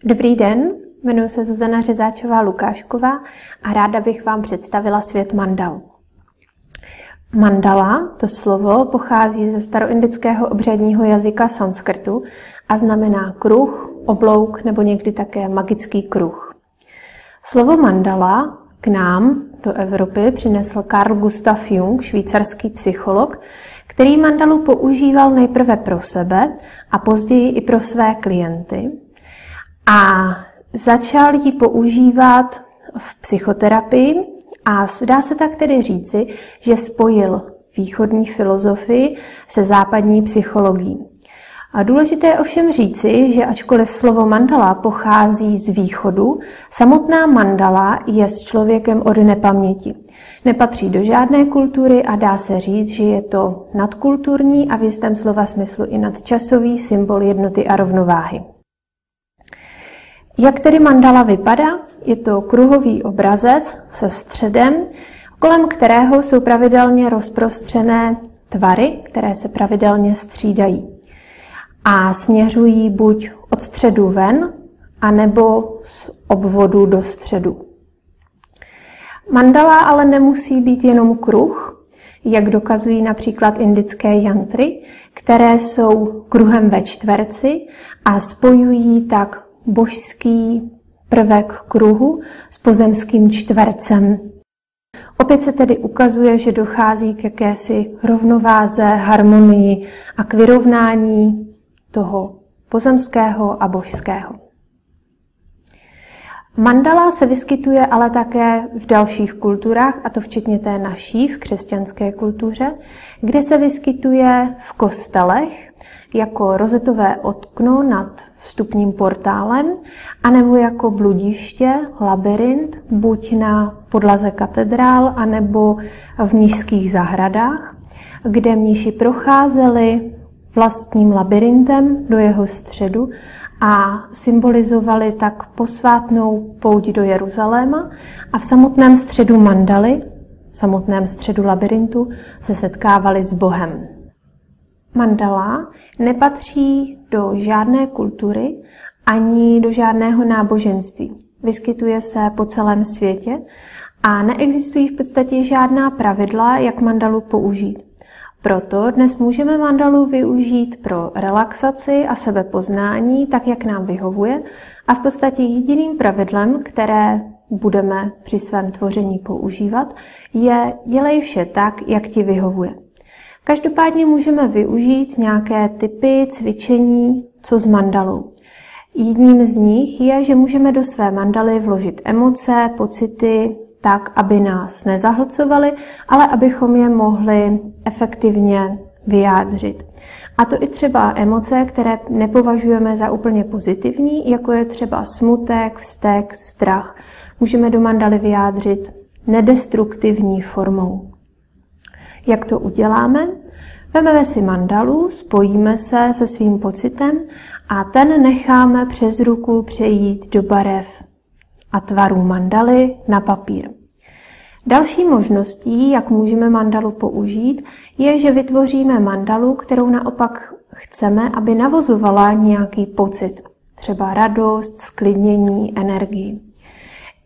Dobrý den, jmenuji se Zuzana Řezáčová-Lukášková a ráda bych vám představila svět mandal. Mandala, to slovo, pochází ze staroindického obřadního jazyka sanskrtu a znamená kruh, oblouk nebo někdy také magický kruh. Slovo mandala k nám do Evropy přinesl Carl Gustav Jung, švýcarský psycholog, který mandalu používal nejprve pro sebe a později i pro své klienty. A začal ji používat v psychoterapii a dá se tak tedy říci, že spojil východní filozofii se západní psychologií. A důležité je ovšem říci, že ačkoliv slovo mandala pochází z východu, samotná mandala je s člověkem od nepaměti. Nepatří do žádné kultury a dá se říct, že je to nadkulturní a v jistém slova smyslu i nadčasový symbol jednoty a rovnováhy. Jak tedy mandala vypadá? Je to kruhový obrazec se středem, kolem kterého jsou pravidelně rozprostřené tvary, které se pravidelně střídají a směřují buď od středu ven, anebo z obvodu do středu. Mandala ale nemusí být jenom kruh, jak dokazují například indické jantry, které jsou kruhem ve čtverci a spojují tak božský prvek kruhu s pozemským čtvercem. Opět se tedy ukazuje, že dochází k jakési rovnováze, harmonii a k vyrovnání toho pozemského a božského. Mandala se vyskytuje ale také v dalších kulturách, a to včetně té naší, v křesťanské kultuře, kde se vyskytuje v kostelech jako rozetové okno nad vstupním portálem, anebo jako bludiště, labyrint, buď na podlaze katedrál, anebo v mnišských zahradách, kde mniši procházeli vlastním labyrintem do jeho středu a symbolizovali tak posvátnou pouť do Jeruzaléma a v samotném středu mandaly, v samotném středu labyrintu se setkávali s Bohem. Mandala nepatří do žádné kultury ani do žádného náboženství. Vyskytuje se po celém světě a neexistují v podstatě žádná pravidla, jak mandalu použít. Proto dnes můžeme mandalu využít pro relaxaci a sebepoznání, tak jak nám vyhovuje, a v podstatě jediným pravidlem, které budeme při svém tvoření používat, je dělej vše tak, jak ti vyhovuje. Každopádně můžeme využít nějaké typy cvičení, co s mandalou. Jedním z nich je, že můžeme do své mandaly vložit emoce, pocity, tak, aby nás nezahlcovaly, ale abychom je mohli efektivně vyjádřit. A to i třeba emoce, které nepovažujeme za úplně pozitivní, jako je třeba smutek, vztek, strach. Můžeme do mandaly vyjádřit nedestruktivní formou. Jak to uděláme? Vezmeme si mandalu, spojíme se se svým pocitem a ten necháme přes ruku přejít do barev a tvarů mandaly na papír. Další možností, jak můžeme mandalu použít, je, že vytvoříme mandalu, kterou naopak chceme, aby navozovala nějaký pocit, třeba radost, sklidnění, energii.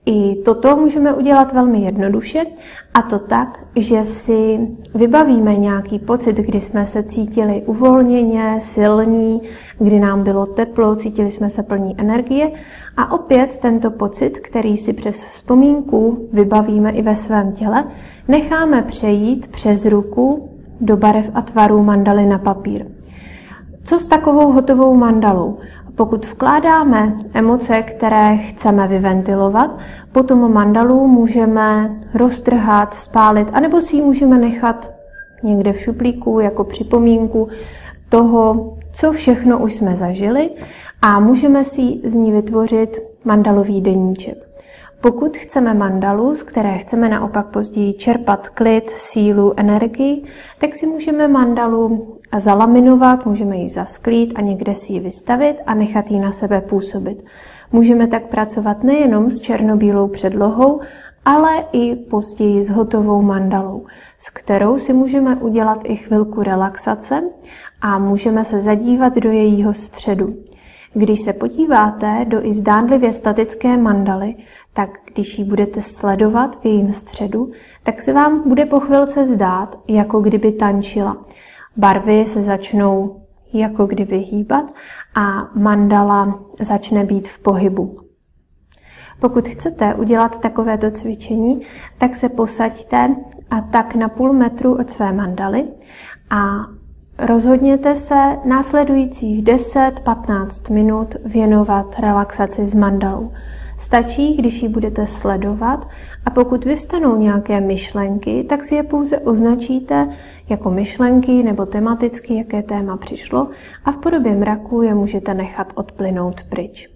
I toto můžeme udělat velmi jednoduše, a to tak, že si vybavíme nějaký pocit, kdy jsme se cítili uvolněně, silní, kdy nám bylo teplo, cítili jsme se plní energie a opět tento pocit, který si přes vzpomínku vybavíme i ve svém těle, necháme přejít přes ruku do barev a tvarů mandaly na papír. Co s takovou hotovou mandalou? Pokud vkládáme emoce, které chceme vyventilovat, potom mandalu můžeme roztrhat, spálit, anebo si ji můžeme nechat někde v šuplíku jako připomínku toho, co všechno už jsme zažili, a můžeme si z ní vytvořit mandalový deníček. Pokud chceme mandalu, z které chceme naopak později čerpat klid, sílu, energii, tak si můžeme mandalu zalaminovat, můžeme ji zasklít a někde si ji vystavit a nechat ji na sebe působit. Můžeme tak pracovat nejenom s černobílou předlohou, ale i později s hotovou mandalou, s kterou si můžeme udělat i chvilku relaxace a můžeme se zadívat do jejího středu. Když se podíváte do i zdánlivě statické mandaly, tak když ji budete sledovat v jejím středu, tak se vám bude po chvilce zdát, jako kdyby tančila. Barvy se začnou jako kdyby hýbat a mandala začne být v pohybu. Pokud chcete udělat takovéto cvičení, tak se posaďte a tak na půl metru od své mandaly a rozhodněte se následujících 10-15 minut věnovat relaxaci s mandalou. Stačí, když ji budete sledovat a pokud vyvstanou nějaké myšlenky, tak si je pouze označíte jako myšlenky nebo tematicky, jaké téma přišlo a v podobě mraku je můžete nechat odplynout pryč.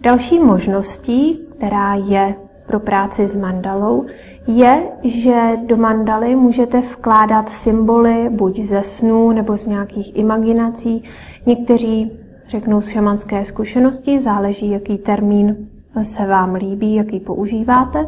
Další možností, která je pro práci s mandalou, je, že do mandaly můžete vkládat symboly buď ze snů nebo z nějakých imaginací. Někteří řeknou z šamanské zkušenosti, záleží, jaký termín se vám líbí, jaký používáte,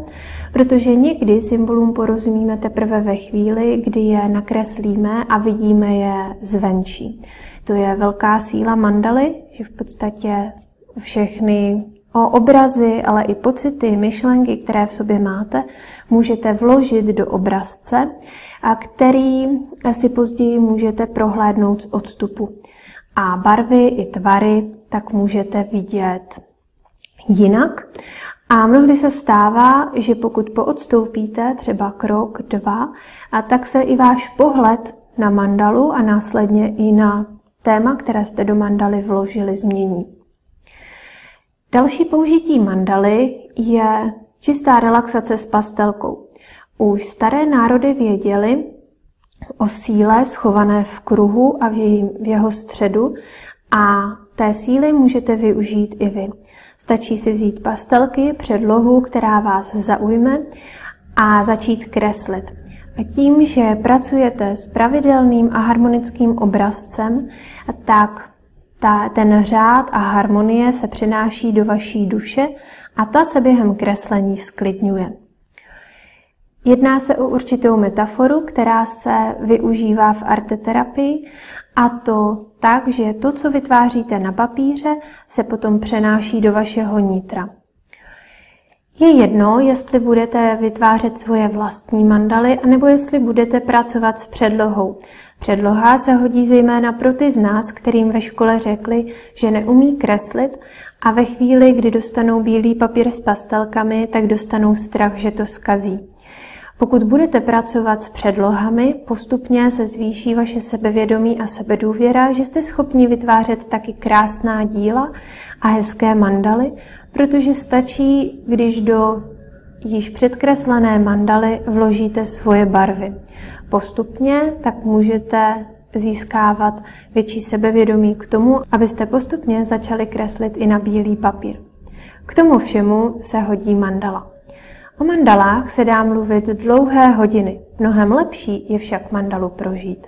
protože někdy symbolům porozumíme teprve ve chvíli, kdy je nakreslíme a vidíme je zvenčí. To je velká síla mandaly, že v podstatě všechny obrazy, ale i pocity, myšlenky, které v sobě máte, můžete vložit do obrazce, a který si později můžete prohlédnout z odstupu. A barvy i tvary tak můžete vidět jinak. A mnohdy se stává, že pokud poodstoupíte třeba krok, 2, a tak se i váš pohled na mandalu a následně i na téma, které jste do mandaly vložili, změní. Další použití mandaly je čistá relaxace s pastelkou. Už staré národy věděly o síle schované v kruhu a v jeho středu a té síly můžete využít i vy. Stačí si vzít pastelky, předlohu, která vás zaujme a začít kreslit. A tím, že pracujete s pravidelným a harmonickým obrazcem, tak ten řád a harmonie se přenáší do vaší duše a ta se během kreslení sklidňuje. Jedná se o určitou metaforu, která se využívá v arteterapii, a to tak, že to, co vytváříte na papíře, se potom přenáší do vašeho nitra. Je jedno, jestli budete vytvářet svoje vlastní mandaly, anebo jestli budete pracovat s předlohou. Předloha se hodí zejména pro ty z nás, kterým ve škole řekli, že neumí kreslit a ve chvíli, kdy dostanou bílý papír s pastelkami, tak dostanou strach, že to zkazí. Pokud budete pracovat s předlohami, postupně se zvýší vaše sebevědomí a sebedůvěra, že jste schopni vytvářet taky krásná díla a hezké mandaly, protože stačí, když do již předkreslené mandaly vložíte svoje barvy. Postupně tak můžete získávat větší sebevědomí k tomu, abyste postupně začali kreslit i na bílý papír. K tomu všemu se hodí mandala. O mandalách se dá mluvit dlouhé hodiny. Mnohem lepší je však mandalu prožít.